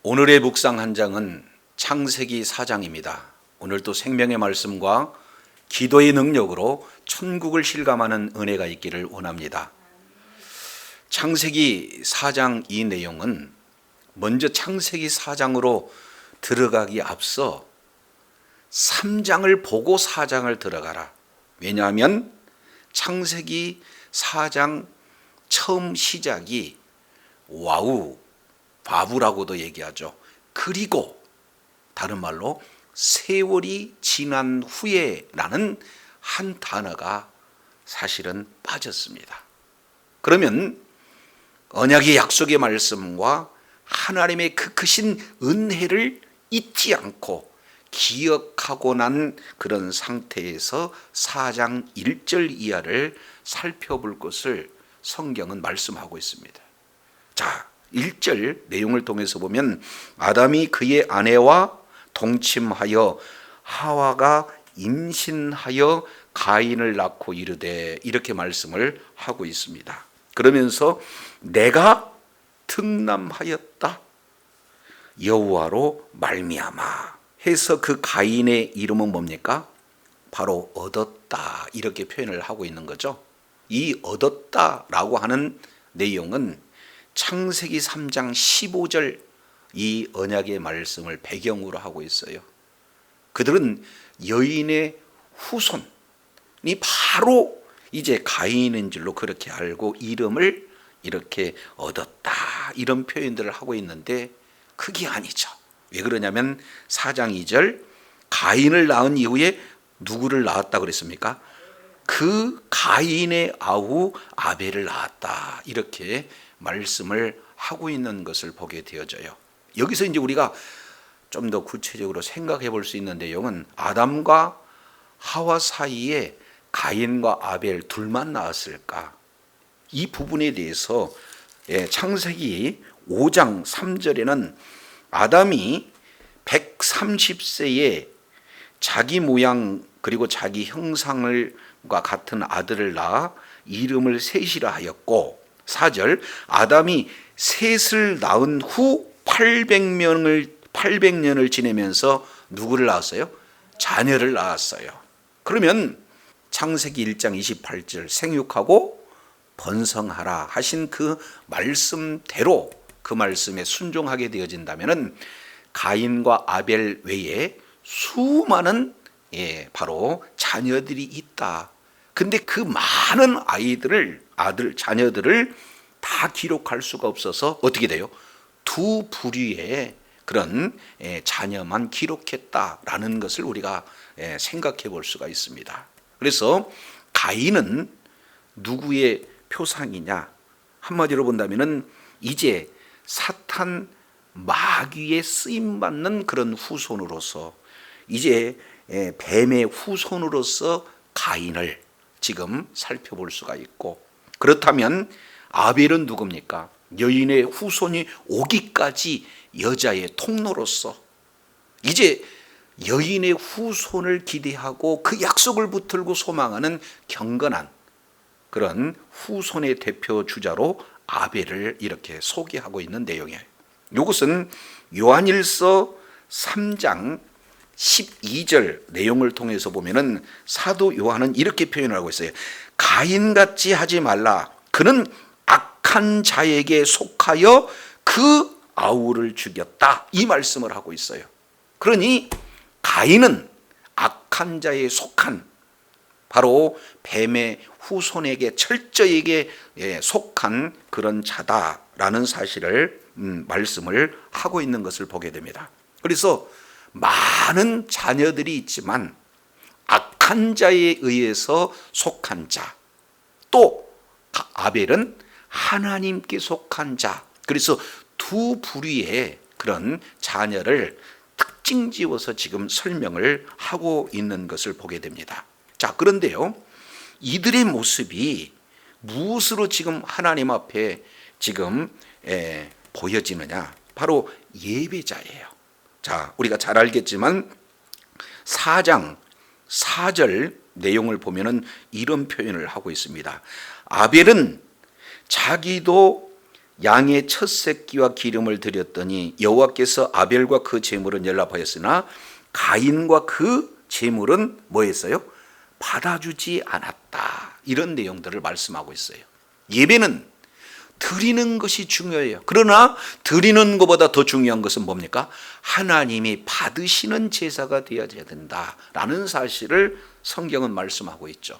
오늘의 묵상 한 장은 창세기 4장입니다. 오늘도 생명의 말씀과 기도의 능력으로 천국을 실감하는 은혜가 있기를 원합니다. 창세기 4장 이 내용은 먼저 창세기 4장으로 들어가기 앞서 3장을 보고 4장을 들어가라. 왜냐하면 창세기 4장 처음 시작이 와우, 바브라고도 얘기하죠. 그리고 다른 말로 세월이 지난 후에라는 한 단어가 사실은 빠졌습니다. 그러면 언약의 약속의 말씀과 하나님의 그 크신 은혜를 잊지 않고 기억하고 난 그런 상태에서 4장 1절 이하를 살펴볼 것을 성경은 말씀하고 있습니다. 자, 1절 내용을 통해서 보면 아담이 그의 아내와 동침하여 하와가 임신하여 가인을 낳고 이르되, 이렇게 말씀을 하고 있습니다. 그러면서 내가 등남하였다 여호와로 말미암아 해서 그 가인의 이름은 뭡니까? 바로 얻었다, 이렇게 표현을 하고 있는 거죠. 이 얻었다라고 하는 내용은 창세기 3장 15절 이 언약의 말씀을 배경으로 하고 있어요. 그들은 여인의 후손이 바로 이제 가인인 줄로 그렇게 알고 이름을 이렇게 얻었다, 이런 표현들을 하고 있는데 그게 아니죠. 왜 그러냐면 4장 2절 가인을 낳은 이후에 누구를 낳았다 그랬습니까? 그 가인의 아우 아벨을 낳았다, 이렇게 말씀을 하고 있는 것을 보게 되어져요. 여기서 이제 우리가 좀 더 구체적으로 생각해 볼 수 있는 내용은 아담과 하와 사이에 가인과 아벨 둘만 나왔을까? 이 부분에 대해서 창세기 5장 3절에는 아담이 130세에 자기 모양 그리고 자기 형상과 같은 아들을 낳아 이름을 셋이라 하였고, 4절 아담이 셋을 낳은 후 800년을 지내면서 누구를 낳았어요? 자녀를 낳았어요. 그러면 창세기 1장 28절 생육하고 번성하라 하신 그 말씀대로 그 말씀에 순종하게 되어진다면 가인과 아벨 외에 수많은 바로 자녀들이 있다. 근데 그 많은 자녀들을 다 기록할 수가 없어서 어떻게 돼요? 두 부류의 그런 자녀만 기록했다라는 것을 우리가 생각해 볼 수가 있습니다. 그래서 가인은 누구의 표상이냐? 한마디로 본다면은 이제 사탄 마귀에 쓰임 받는 그런 후손으로서 이제 뱀의 후손으로서 가인을 지금 살펴볼 수가 있고, 그렇다면 아벨은 누굽니까? 여인의 후손이 오기까지 여자의 통로로서 이제 여인의 후손을 기대하고 그 약속을 붙들고 소망하는 경건한 그런 후손의 대표 주자로 아벨을 이렇게 소개하고 있는 내용이에요. 이것은 요한일서 3장 12절 내용을 통해서 보면은 사도 요한은 이렇게 표현하고 있어요. 가인같이 하지 말라. 그는 악한 자에게 속하여 그 아우를 죽였다. 이 말씀을 하고 있어요. 그러니 가인은 악한 자에 속한 바로 뱀의 후손에게 철저하게 속한 그런 자다라는 사실을 말씀을 하고 있는 것을 보게 됩니다. 그래서 많은 자녀들이 있지만 악한 자에 의해서 속한 자, 또 아벨은 하나님께 속한 자, 그래서 두 부류의 그런 자녀를 특징 지어서 지금 설명을 하고 있는 것을 보게 됩니다. 자, 그런데요, 이들의 모습이 무엇으로 지금 하나님 앞에 지금 보여지느냐? 바로 예배자예요. 자, 우리가 잘 알겠지만 4장 4절 내용을 보면은 이런 표현을 하고 있습니다. 아벨은 자기도 양의 첫 새끼와 기름을 드렸더니 여호와께서 아벨과 그 제물은 연락하였으나 가인과 그 제물은 뭐였어요? 받아주지 않았다. 이런 내용들을 말씀하고 있어요. 예배는 드리는 것이 중요해요. 그러나 드리는 것보다 더 중요한 것은 뭡니까? 하나님이 받으시는 제사가 되어야 된다라는 사실을 성경은 말씀하고 있죠.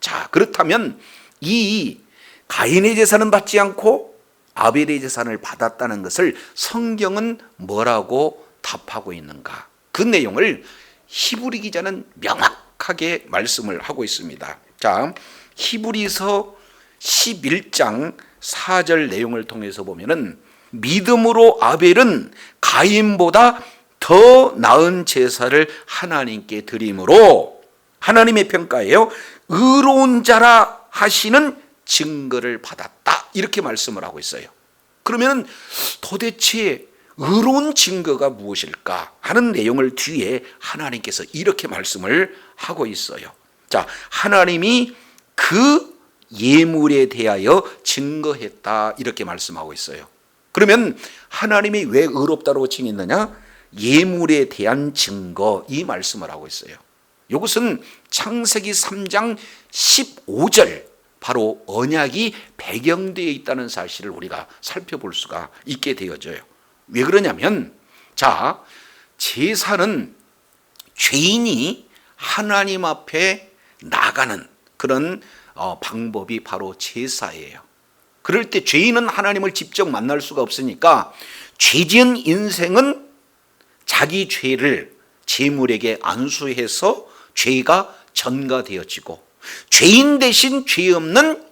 자, 그렇다면 이 가인의 제사는 받지 않고 아벨의 제사를 받았다는 것을 성경은 뭐라고 답하고 있는가? 그 내용을 히브리 기자는 명확하게 말씀을 하고 있습니다. 자, 히브리서 11장 4절 내용을 통해서 보면은 믿음으로 아벨은 가인보다 더 나은 제사를 하나님께 드림으로 하나님의 평가에요 의로운 자라 하시는 증거를 받았다, 이렇게 말씀을 하고 있어요. 그러면 도대체 의로운 증거가 무엇일까 하는 내용을 뒤에 하나님께서 이렇게 말씀을 하고 있어요. 자, 하나님이 그 예물에 대하여 증거했다, 이렇게 말씀하고 있어요. 그러면 하나님이 왜 의롭다고 칭했느냐? 예물에 대한 증거, 이 말씀을 하고 있어요. 이것은 창세기 3장 15절, 바로 언약이 배경되어 있다는 사실을 우리가 살펴볼 수가 있게 되어져요. 왜 그러냐면, 자, 제사는 죄인이 하나님 앞에 나가는 그런 방법이 바로 제사예요. 그럴 때 죄인은 하나님을 직접 만날 수가 없으니까 죄지은 인생은 자기 죄를 제물에게 안수해서 죄가 전가되어지고, 죄인 대신 죄 없는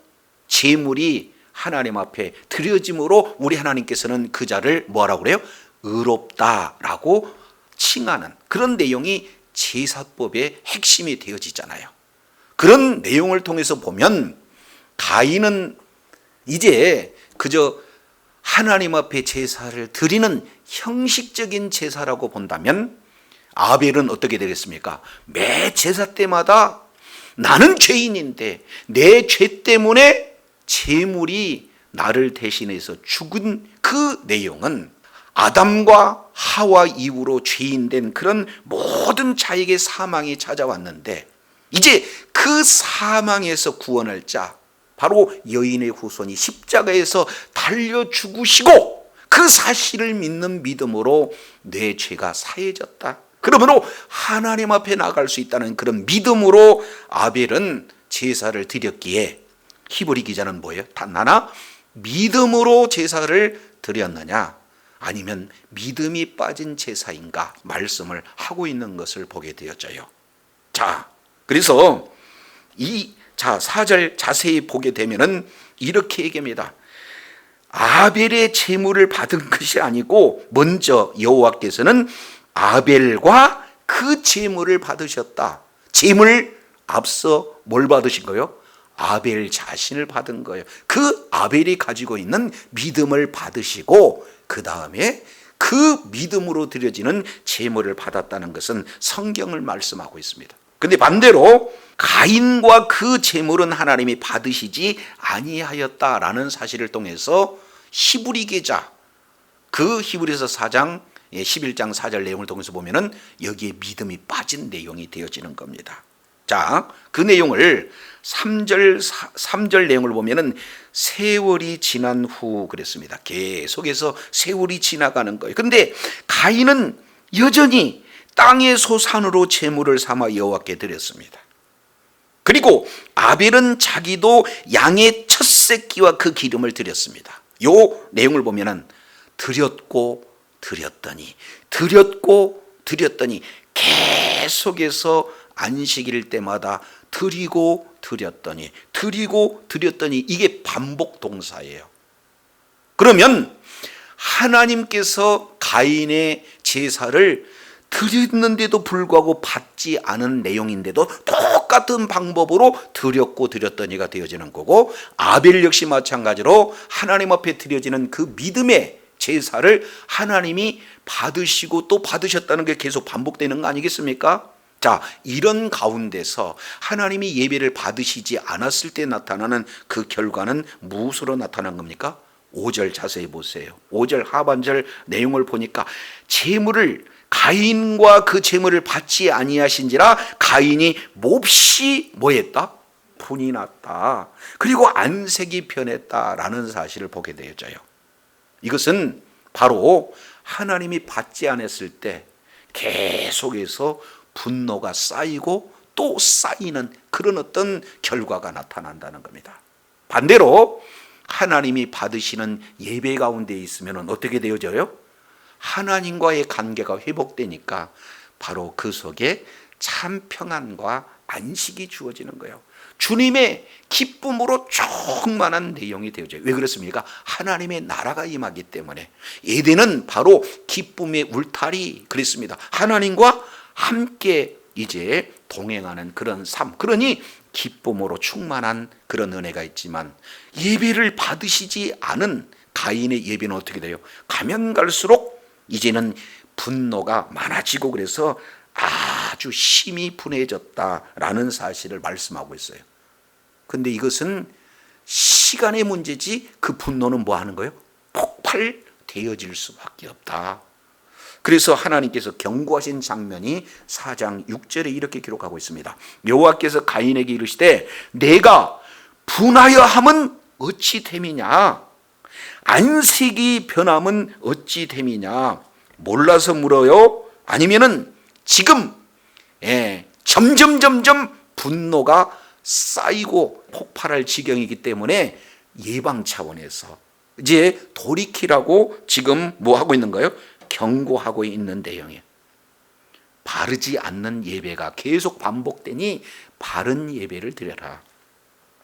제물이 하나님 앞에 드려짐으로 우리 하나님께서는 그 자를 뭐라고 그래요? 의롭다라고 칭하는 그런 내용이 제사법의 핵심이 되어지잖아요. 그런 내용을 통해서 보면 가인은 이제 그저 하나님 앞에 제사를 드리는 형식적인 제사라고 본다면, 아벨은 어떻게 되겠습니까? 매 제사 때마다 나는 죄인인데 내 죄 때문에 제물이 나를 대신해서 죽은 그 내용은 아담과 하와 이후로 죄인된 그런 모든 자에게 사망이 찾아왔는데, 이제 그 사망에서 구원할 자, 바로 여인의 후손이 십자가에서 달려 죽으시고 그 사실을 믿는 믿음으로 내 죄가 사해졌다. 그러므로 하나님 앞에 나갈 수 있다는 그런 믿음으로 아벨은 제사를 드렸기에, 히브리 기자는 뭐예요? 단 하나, 믿음으로 제사를 드렸느냐 아니면 믿음이 빠진 제사인가 말씀을 하고 있는 것을 보게 되어져요. 자, 그래서 이 4절 자세히 보게 되면은 이렇게 얘기합니다. 아벨의 제물을 받은 것이 아니고 먼저 여호와께서는 아벨과 그 제물을 받으셨다. 제물 앞서 뭘 받으신 거예요? 아벨 자신을 받은 거예요. 그 아벨이 가지고 있는 믿음을 받으시고 그 다음에 그 믿음으로 드려지는 제물을 받았다는 것은 성경을 말씀하고 있습니다. 근데 반대로 가인과 그 제물은 하나님이 받으시지 아니하였다라는 사실을 통해서 히브리 기자, 그 히브리서 4장 11장 4절 내용을 통해서 보면은 여기에 믿음이 빠진 내용이 되어지는 겁니다. 자, 그 내용을 3절 내용을 보면은 세월이 지난 후 그랬습니다. 계속해서 세월이 지나가는 거예요. 근데 가인은 여전히 땅의 소산으로 제물을 삼아 여호와께 드렸습니다. 그리고 아벨은 자기도 양의 첫 새끼와 그 기름을 드렸습니다. 요 내용을 보면은 드렸고 드렸더니 계속해서 안식일 때마다 드리고 드렸더니 이게 반복 동사예요. 그러면 하나님께서 가인의 제사를 드렸는데도 불구하고 받지 않은 내용인데도 똑같은 방법으로 드렸고 드렸더니가 되어지는 거고, 아벨 역시 마찬가지로 하나님 앞에 드려지는 그 믿음의 제사를 하나님이 받으시고 또 받으셨다는 게 계속 반복되는 거 아니겠습니까? 자, 이런 가운데서 하나님이 예배를 받으시지 않았을 때 나타나는 그 결과는 무엇으로 나타난 겁니까? 5절 자세히 보세요. 5절 하반절 내용을 보니까 재물을 가인과 그 재물을 받지 아니하신지라 가인이 몹시 뭐했다? 분이 났다. 그리고 안색이 변했다라는 사실을 보게 되어져요. 이것은 바로 하나님이 받지 않았을 때 계속해서 분노가 쌓이고 또 쌓이는 그런 어떤 결과가 나타난다는 겁니다. 반대로 하나님이 받으시는 예배 가운데 있으면 어떻게 되어져요? 하나님과의 관계가 회복되니까 바로 그 속에 참 평안과 안식이 주어지는 거예요. 주님의 기쁨으로 충만한 내용이 되어져요. 왜 그렇습니까? 하나님의 나라가 임하기 때문에. 에덴은 바로 기쁨의 울타리 그랬습니다. 하나님과 함께 이제 동행하는 그런 삶. 그러니 기쁨으로 충만한 그런 은혜가 있지만 예배를 받으시지 않은 가인의 예배는 어떻게 돼요? 가면 갈수록 이제는 분노가 많아지고 그래서 아주 심히 분해졌다라는 사실을 말씀하고 있어요. 근데 이것은 시간의 문제지 그 분노는 뭐 하는 거예요? 폭발되어질 수밖에 없다. 그래서 하나님께서 경고하신 장면이 4장 6절에 이렇게 기록하고 있습니다. 여호와께서 가인에게 이르시되 내가 분하여 함은 어찌 됨이냐? 안색이 변함은 어찌 됨이냐? 몰라서 물어요? 아니면은 지금 점점 분노가 쌓이고 폭발할 지경이기 때문에 예방 차원에서 이제 돌이키라고 지금 뭐 하고 있는 거예요? 경고하고 있는 내용이에요. 바르지 않는 예배가 계속 반복되니 바른 예배를 드려라.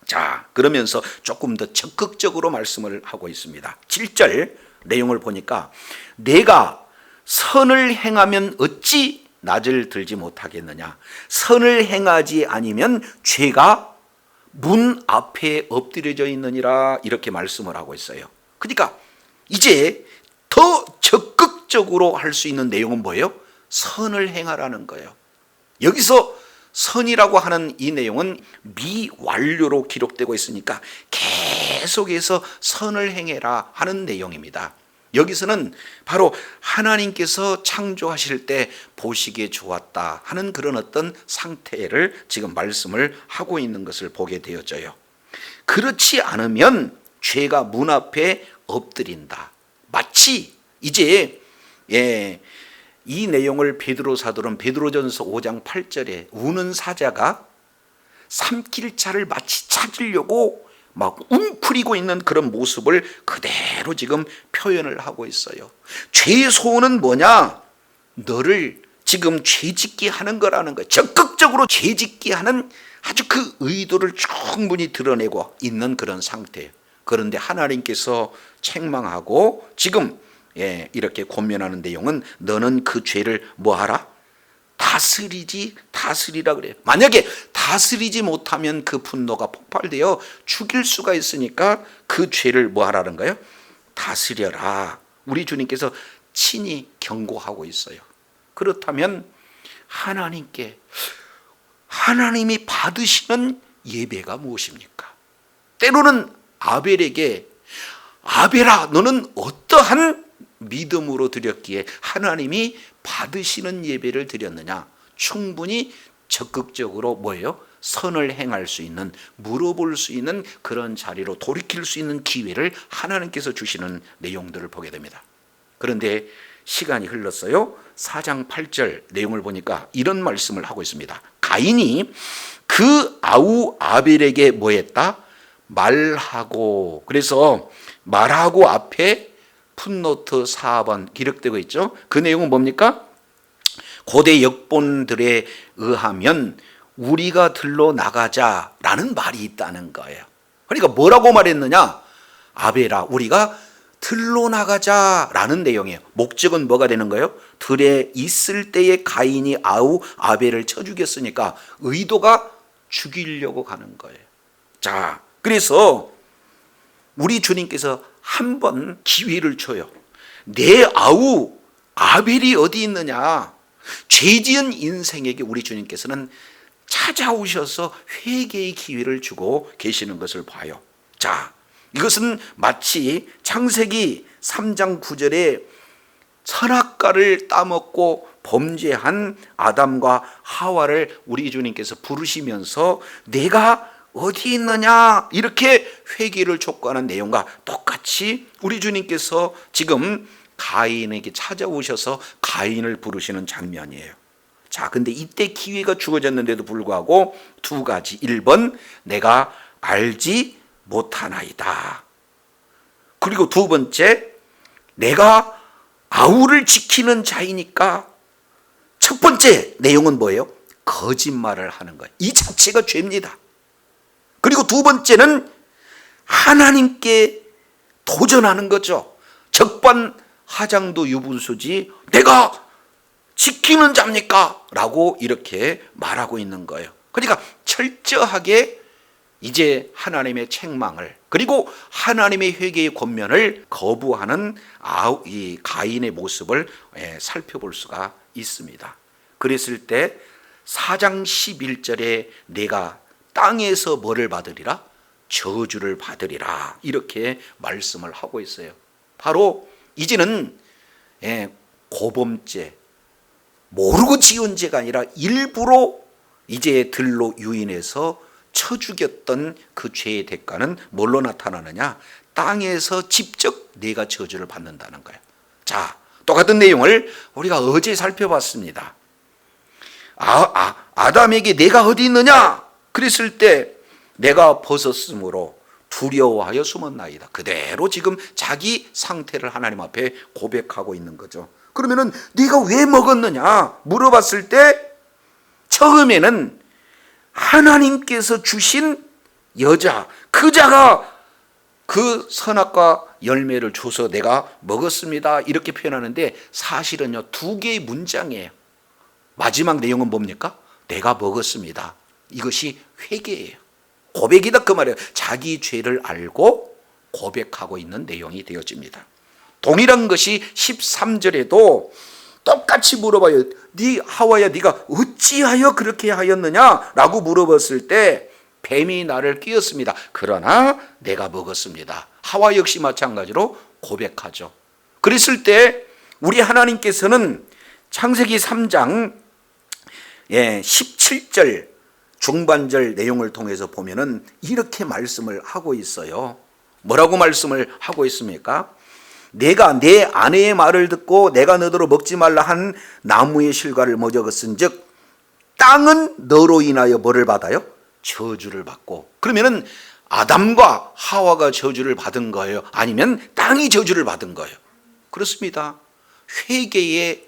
자, 그러면서 조금 더 적극적으로 말씀을 하고 있습니다. 7절 내용을 보니까 내가 선을 행하면 어찌 낯을 들지 못하겠느냐? 선을 행하지 아니면 죄가 문 앞에 엎드려져 있느니라 이렇게 말씀을 하고 있어요. 그러니까 이제 더 적극적으로 할 수 있는 내용은 뭐예요? 선을 행하라는 거예요. 여기서 선이라고 하는 이 내용은 미완료로 기록되고 있으니까 계속해서 선을 행해라 하는 내용입니다. 여기서는 바로 하나님께서 창조하실 때 보시기에 좋았다 하는 그런 어떤 상태를 지금 말씀을 하고 있는 것을 보게 되어져요. 그렇지 않으면 죄가 문 앞에 엎드린다. 마치 이제 이 내용을 베드로 사도는 베드로전서 5장 8절에 우는 사자가 삼킬 자를 마치 찾으려고 막 웅크리고 있는 그런 모습을 그대로 지금 표현을 하고 있어요. 죄의 소원은 뭐냐? 너를 지금 죄짓게 하는 거라는 거예요. 적극적으로 죄짓게 하는 아주 그 의도를 충분히 드러내고 있는 그런 상태예요. 그런데 하나님께서 책망하고 지금 이렇게 권면하는 내용은 너는 그 죄를 뭐하라? 다스리라 그래요. 만약에 다스리지 못하면 그 분노가 폭발되어 죽일 수가 있으니까 그 죄를 뭐하라는 거예요? 다스려라. 우리 주님께서 친히 경고하고 있어요. 그렇다면 하나님이 받으시는 예배가 무엇입니까? 때로는 아벨에게 아벨아 너는 어떠한 믿음으로 드렸기에 하나님이 받으시는 예배를 드렸느냐? 충분히 적극적으로 뭐예요? 선을 행할 수 있는, 물어볼 수 있는 그런 자리로 돌이킬 수 있는 기회를 하나님께서 주시는 내용들을 보게 됩니다. 그런데 시간이 흘렀어요. 4장 8절 내용을 보니까 이런 말씀을 하고 있습니다. 가인이 그 아우 아벨에게 뭐 했다? 말하고, 그래서 말하고 앞에 풋노트 4번 기록되고 있죠. 그 내용은 뭡니까? 고대 역본들에 의하면 우리가 들러 나가자라는 말이 있다는 거예요. 그러니까 뭐라고 말했느냐? 아벨아 우리가 들러 나가자라는 내용이에요. 목적은 뭐가 되는 거예요? 들에 있을 때에 가인이 아우 아벨을 쳐 죽였으니까 의도가 죽이려고 가는 거예요. 자, 그래서 우리 주님께서 한 번 기회를 줘요. 내 아우 아벨이 어디 있느냐? 죄지은 인생에게 우리 주님께서는 찾아오셔서 회개의 기회를 주고 계시는 것을 봐요. 자, 이것은 마치 창세기 3장 9절에 선악과를 따먹고 범죄한 아담과 하와를 우리 주님께서 부르시면서 내가 어디 있느냐 이렇게 회개를 촉구하는 내용과 똑같이 우리 주님께서 지금 가인에게 찾아오셔서 가인을 부르시는 장면이에요. 자, 근데 이때 기회가 주어졌는데도 불구하고 두 가지. 1번, 내가 알지 못하나이다. 그리고 두 번째, 내가 아우를 지키는 자이니까. 첫 번째 내용은 뭐예요? 거짓말을 하는 거예요. 이 자체가 죄입니다. 그리고 두 번째는 하나님께 도전하는 거죠. 적반하장도 유분수지 내가 지키는 자입니까? 라고 이렇게 말하고 있는 거예요. 그러니까 철저하게 이제 하나님의 책망을 그리고 하나님의 회개의 권면을 거부하는 이 가인의 모습을 살펴볼 수가 있습니다. 그랬을 때 4장 11절에 내가 땅에서 뭐를 받으리라? 저주를 받으리라. 이렇게 말씀을 하고 있어요. 바로 이제는 고범죄, 모르고 지은 죄가 아니라 일부러 이제 들로 유인해서 쳐 죽였던 그 죄의 대가는 뭘로 나타나느냐? 땅에서 직접 내가 저주를 받는다는 거예요. 자, 똑같은 내용을 우리가 어제 살펴봤습니다. 아담에게 내가 어디 있느냐? 그랬을 때 내가 벗었으므로 두려워하여 숨었나이다. 그대로 지금 자기 상태를 하나님 앞에 고백하고 있는 거죠. 그러면은 네가 왜 먹었느냐 물어봤을 때 처음에는 하나님께서 주신 여자, 그 자가 그 선악과 열매를 줘서 내가 먹었습니다 이렇게 표현하는데 사실은요 두 개의 문장이에요. 마지막 내용은 뭡니까? 내가 먹었습니다. 이것이 회개예요. 고백이다 그 말이에요. 자기 죄를 알고 고백하고 있는 내용이 되어집니다. 동일한 것이 13절에도 똑같이 물어봐요. 네 하와야 네가 어찌하여 그렇게 하였느냐 라고 물어봤을 때 뱀이 나를 끼었습니다. 그러나 내가 먹었습니다. 하와 역시 마찬가지로 고백하죠. 그랬을 때 우리 하나님께서는 창세기 3장 17절 중반절 내용을 통해서 보면은 이렇게 말씀을 하고 있어요. 뭐라고 말씀을 하고 있습니까? 내가 내 아내의 말을 듣고 내가 너더러 먹지 말라 한 나무의 실과를 먹었은즉 땅은 너로 인하여 뭐를 받아요? 저주를 받고. 그러면은 아담과 하와가 저주를 받은 거예요? 아니면 땅이 저주를 받은 거예요? 그렇습니다. 회개에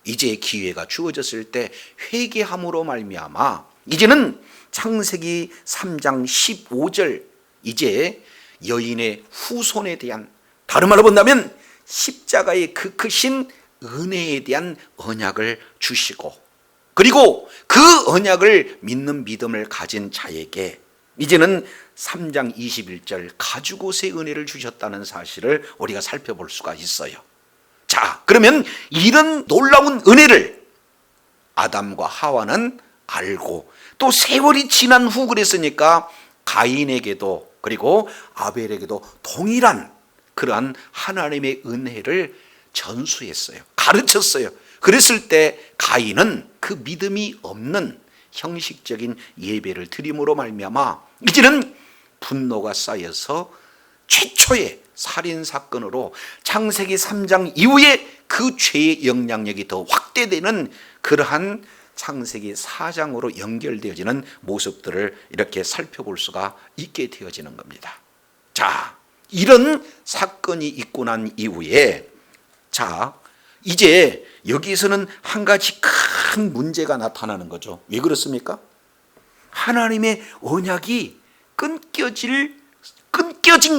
이제 기회가 주어졌을 때 회개함으로 말미암아 이제는 창세기 3장 15절 이제 여인의 후손에 대한, 다른 말로 본다면 십자가의 그 크신 은혜에 대한 언약을 주시고 그리고 그 언약을 믿는 믿음을 가진 자에게 이제는 3장 21절 가죽옷의 은혜를 주셨다는 사실을 우리가 살펴볼 수가 있어요. 자, 그러면 이런 놀라운 은혜를 아담과 하와는 알고 또 세월이 지난 후 그랬으니까 가인에게도 그리고 아벨에게도 동일한 그러한 하나님의 은혜를 전수했어요. 가르쳤어요. 그랬을 때 가인은 그 믿음이 없는 형식적인 예배를 드림으로 말미암아 이제는 분노가 쌓여서 최초의 살인사건으로 창세기 3장 이후에 그 죄의 영향력이 더 확대되는 그러한 창세기 4장으로 연결되어지는 모습들을 이렇게 살펴볼 수가 있게 되어지는 겁니다. 자, 이런 사건이 있고 난 이후에 자, 이제 여기서는 한 가지 큰 문제가 나타나는 거죠. 왜 그렇습니까? 하나님의 언약이 끊겨진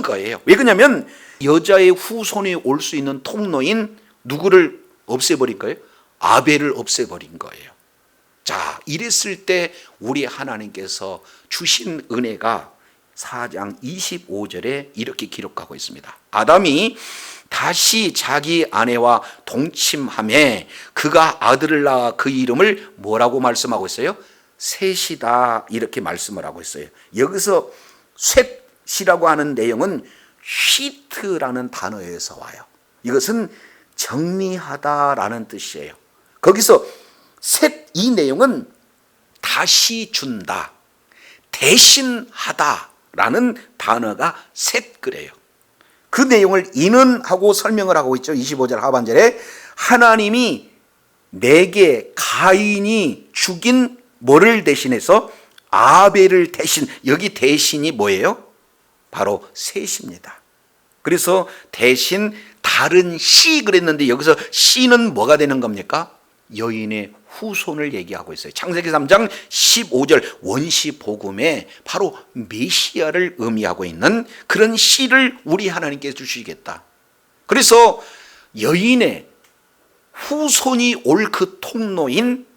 거예요. 왜 그러냐면 여자의 후손이 올 수 있는 통로인 누구를 없애버린 거예요? 아벨을 없애버린 거예요. 자, 이랬을 때 우리 하나님께서 주신 은혜가 4장 25절에 이렇게 기록하고 있습니다. 아담이 다시 자기 아내와 동침하매 그가 아들을 낳아 그 이름을 뭐라고 말씀하고 있어요? 셋이다 이렇게 말씀을 하고 있어요. 여기서 셋이라고 하는 내용은 시트라는 단어에서 와요. 이것은 정리하다라는 뜻이에요. 거기서 셋, 이 내용은 다시 준다, 대신하다라는 단어가 셋 그래요. 그 내용을 이는 하고 설명을 하고 있죠. 25절 하반절에 하나님이 내게 가인이 죽인 뭐를 대신해서 아벨을 대신, 여기 대신이 뭐예요? 바로 셋입니다. 그래서 대신 다른 씨 그랬는데 여기서 씨는 뭐가 되는 겁니까? 여인의 후손을 얘기하고 있어요. 창세기 3장 15절 원시 복음에 바로 메시아를 의미하고 있는 그런 씨를 우리 하나님께서 주시겠다. 그래서 여인의 후손이 올 그 통로인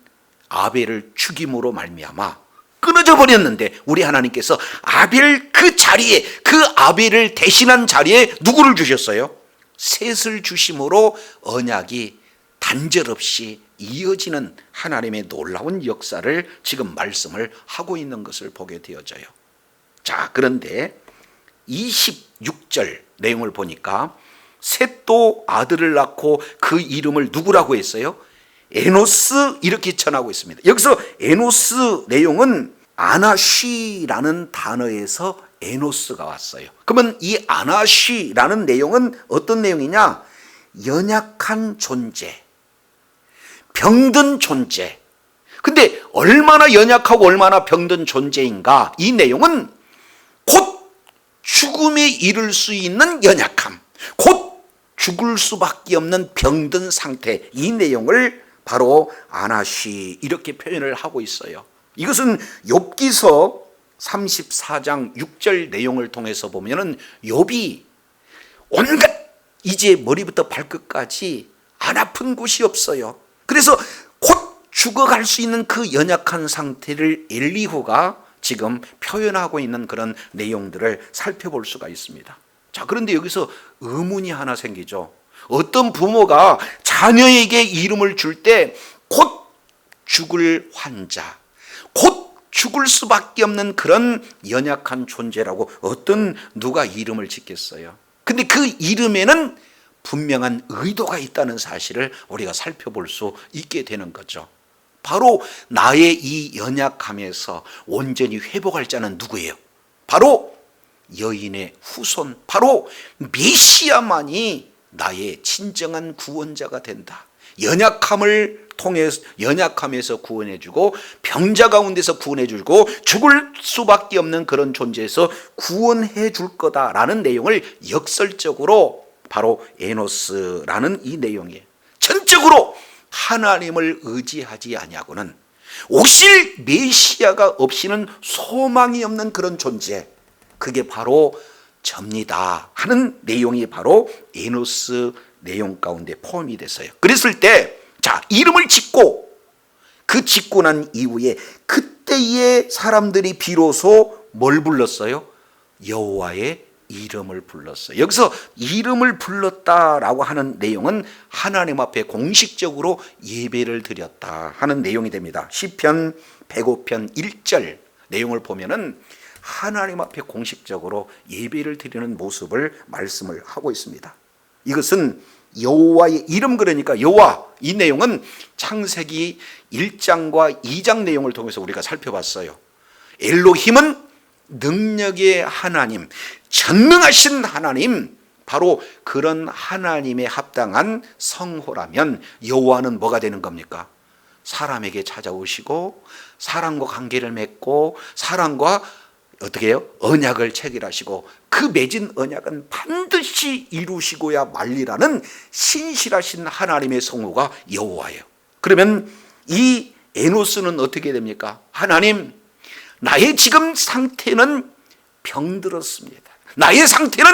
아벨을 죽임으로 말미암아 끊어져 버렸는데 우리 하나님께서 아벨 그 자리에, 그 아벨을 대신한 자리에 누구를 주셨어요? 셋을 주심으로 언약이 단절없이 이어지는 하나님의 놀라운 역사를 지금 말씀을 하고 있는 것을 보게 되어져요. 자, 그런데 26절 내용을 보니까 셋도 아들을 낳고 그 이름을 누구라고 했어요? 에노스, 이렇게 전하고 있습니다. 여기서 에노스 내용은 아나쉬라는 단어에서 에노스가 왔어요. 그러면 이 아나쉬라는 내용은 어떤 내용이냐? 연약한 존재, 병든 존재. 근데 얼마나 연약하고 얼마나 병든 존재인가? 이 내용은 곧 죽음에 이를 수 있는 연약함, 곧 죽을 수밖에 없는 병든 상태, 이 내용을 바로 아나쉬 이렇게 표현을 하고 있어요. 이것은 욥기서 34장 6절 내용을 통해서 보면은 욥이 온갖 이제 머리부터 발끝까지 안 아픈 곳이 없어요. 그래서 곧 죽어갈 수 있는 그 연약한 상태를 엘리후가 지금 표현하고 있는 그런 내용들을 살펴볼 수가 있습니다. 자, 그런데 여기서 의문이 하나 생기죠. 어떤 부모가 자녀에게 이름을 줄 때 곧 죽을 환자, 곧 죽을 수밖에 없는 그런 연약한 존재라고 어떤 누가 이름을 짓겠어요? 근데 그 이름에는 분명한 의도가 있다는 사실을 우리가 살펴볼 수 있게 되는 거죠. 바로 나의 이 연약함에서 온전히 회복할 자는 누구예요? 바로 여인의 후손, 바로 메시아만이 나의 진정한 구원자가 된다. 연약함에서 구원해주고 병자 가운데서 구원해주고 죽을 수밖에 없는 그런 존재에서 구원해 줄 거다라는 내용을 역설적으로 바로 에노스라는 이 내용이에요. 전적으로 하나님을 의지하지 아니하고는 오실 메시아가 없이는 소망이 없는 그런 존재, 그게 바로 접니다 하는 내용이 바로 에노스 내용 가운데 포함이 됐어요. 그랬을 때 자, 이름을 짓고 그 짓고 난 이후에 그때의 사람들이 비로소 뭘 불렀어요? 여호와의 이름을 불렀어요. 여기서 이름을 불렀다라고 하는 내용은 하나님 앞에 공식적으로 예배를 드렸다 하는 내용이 됩니다. 시편 105편 1절 내용을 보면은 하나님 앞에 공식적으로 예배를 드리는 모습을 말씀을 하고 있습니다. 이것은 여호와의 이름, 그러니까 여호와, 이 내용은 창세기 1장과 2장 내용을 통해서 우리가 살펴봤어요. 엘로힘은 능력의 하나님, 전능하신 하나님, 바로 그런 하나님에 합당한 성호라면 여호와는 뭐가 되는 겁니까? 사람에게 찾아오시고 사람과 관계를 맺고 사람과 어떻게 해요? 언약을 체결하시고 그 맺은 언약은 반드시 이루시고야 말리라는 신실하신 하나님의 성호가 여호와예요. 그러면 이 에노스는 어떻게 됩니까? 하나님, 나의 지금 상태는 병들었습니다. 나의 상태는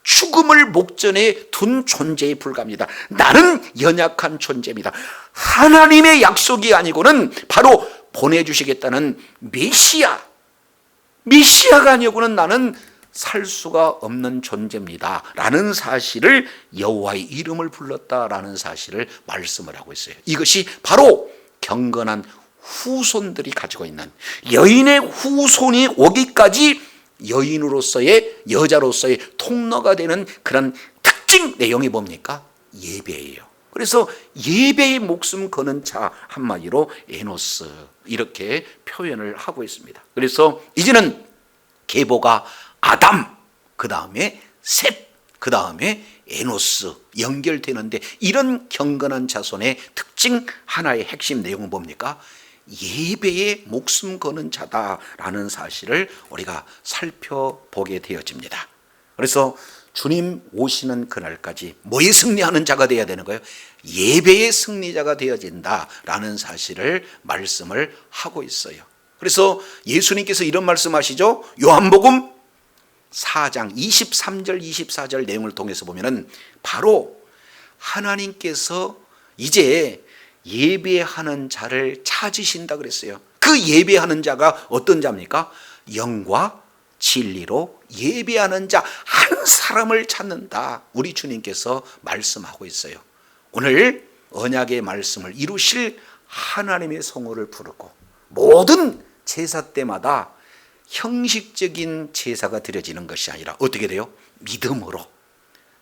죽음을 목전에 둔 존재에 불과합니다. 나는 연약한 존재입니다. 하나님의 약속이 아니고는 바로 보내주시겠다는 메시아가 아니고는 나는 살 수가 없는 존재입니다 라는 사실을, 여호와의 이름을 불렀다라는 사실을 말씀을 하고 있어요. 이것이 바로 경건한 후손들이 가지고 있는, 여인의 후손이 오기까지 여인으로서의 여자로서의 통로가 되는 그런 특징 내용이 뭡니까? 예배예요. 그래서 예배에 목숨 거는 자, 한마디로 에노스, 이렇게 표현을 하고 있습니다. 그래서 이제는 계보가 아담, 그 다음에 셋, 그 다음에 에노스 연결되는데, 이런 경건한 자손의 특징 하나의 핵심 내용은 뭡니까? 예배에 목숨 거는 자다라는 사실을 우리가 살펴보게 되어집니다. 그래서 주님 오시는 그날까지 뭐에 승리하는 자가 되어야 되는 거예요? 예배의 승리자가 되어진다라는 사실을 말씀을 하고 있어요. 그래서 예수님께서 이런 말씀하시죠. 요한복음 4장 23절 24절 내용을 통해서 보면은 바로 하나님께서 이제 예배하는 자를 찾으신다 그랬어요. 그 예배하는 자가 어떤 자입니까? 영과 진리로 예배하는 자 한 사람을 찾는다, 우리 주님께서 말씀하고 있어요. 오늘 언약의 말씀을 이루실 하나님의 성호를 부르고, 모든 제사 때마다 형식적인 제사가 드려지는 것이 아니라 어떻게 돼요? 믿음으로,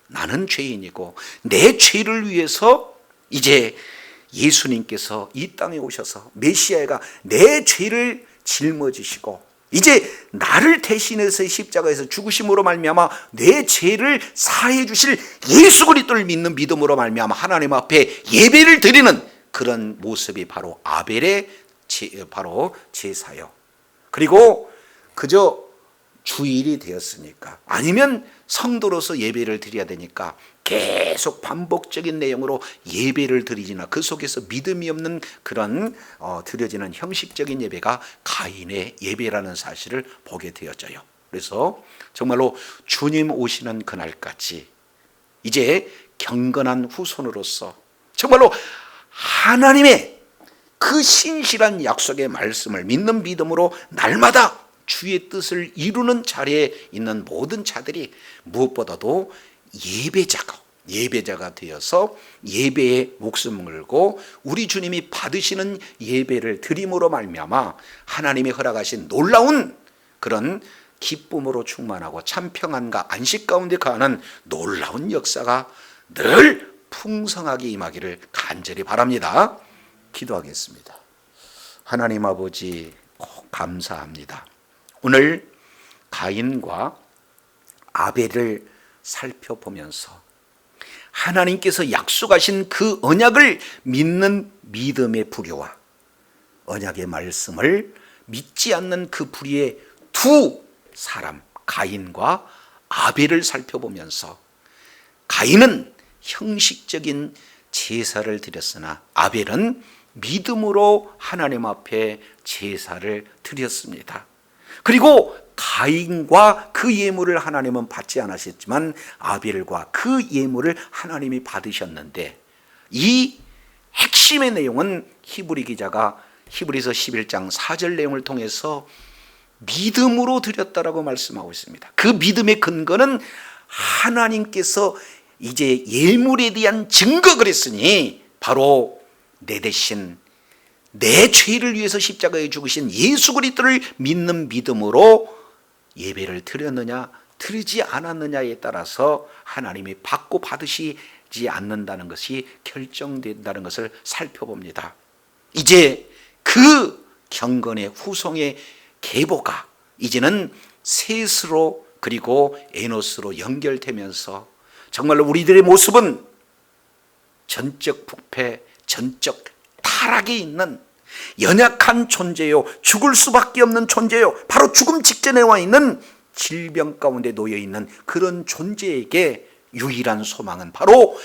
나는 죄인이고 내 죄를 위해서 이제 예수님께서 이 땅에 오셔서 메시아가 내 죄를 짊어지시고 이제 나를 대신해서 십자가에서 죽으심으로 말미암아 내 죄를 사해 주실 예수 그리스도를 믿는 믿음으로 말미암아 하나님 앞에 예배를 드리는 그런 모습이 바로 아벨의 바로 제사요. 그리고 그저 주일이 되었으니까, 아니면 성도로서 예배를 드려야 되니까 계속 반복적인 내용으로 예배를 드리지나 그 속에서 믿음이 없는 그런 드려지는 형식적인 예배가 가인의 예배라는 사실을 보게 되어져요. 그래서 정말로 주님 오시는 그날까지 이제 경건한 후손으로서 정말로 하나님의 그 신실한 약속의 말씀을 믿는 믿음으로 날마다 주의 뜻을 이루는 자리에 있는 모든 자들이 무엇보다도 예배자가 되어서 예배에 목숨을 걸고 우리 주님이 받으시는 예배를 드림으로 말미암아 하나님이 허락하신 놀라운 그런 기쁨으로 충만하고 참 평안과 안식 가운데 가는 놀라운 역사가 늘 풍성하게 임하기를 간절히 바랍니다. 기도하겠습니다. 하나님 아버지, 감사합니다. 오늘 가인과 아벨을 살펴보면서 하나님께서 약속하신 그 언약을 믿는 믿음의 불의와 언약의 말씀을 믿지 않는 그 불의의 두 사람, 가인과 아벨을 살펴보면서 가인은 형식적인 제사를 드렸으나 아벨은 믿음으로 하나님 앞에 제사를 드렸습니다. 그리고 가인과 그 예물을 하나님은 받지 않으셨지만 아벨과 그 예물을 하나님이 받으셨는데, 이 핵심의 내용은 히브리 기자가 히브리서 11장 4절 내용을 통해서 믿음으로 드렸다라고 말씀하고 있습니다. 그 믿음의 근거는 하나님께서 이제 예물에 대한 증거 그랬으니 바로 내 대신 내 죄를 위해서 십자가에 죽으신 예수 그리스도를 믿는 믿음으로 예배를 드렸느냐 드리지 않았느냐에 따라서 하나님이 받고 받으시지 않는다는 것이 결정된다는 것을 살펴봅니다. 이제 그 경건의 후손의 계보가 이제는 셋으로 그리고 에노스로 연결되면서 정말로 우리들의 모습은 전적 부패, 전적 타락이 있는 연약한 존재요, 죽을 수밖에 없는 존재요, 바로 죽음 직전에 와 있는 질병 가운데 놓여 있는 그런 존재에게 유일한 소망은 바로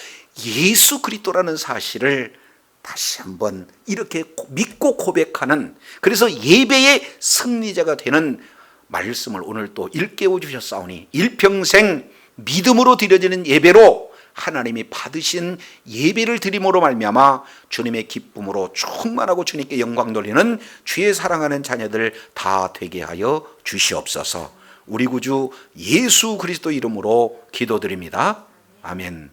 예수 그리스도라는 사실을 다시 한번 이렇게 믿고 고백하는, 그래서 예배의 승리자가 되는 말씀을 오늘 또 일깨워 주셨사오니 일평생 믿음으로 드려지는 예배로 하나님이 받으신 예배를 드림으로 말미암아 주님의 기쁨으로 충만하고 주님께 영광 돌리는 주의 사랑하는 자녀들 다 되게 하여 주시옵소서. 우리 구주 예수 그리스도 이름으로 기도드립니다. 아멘.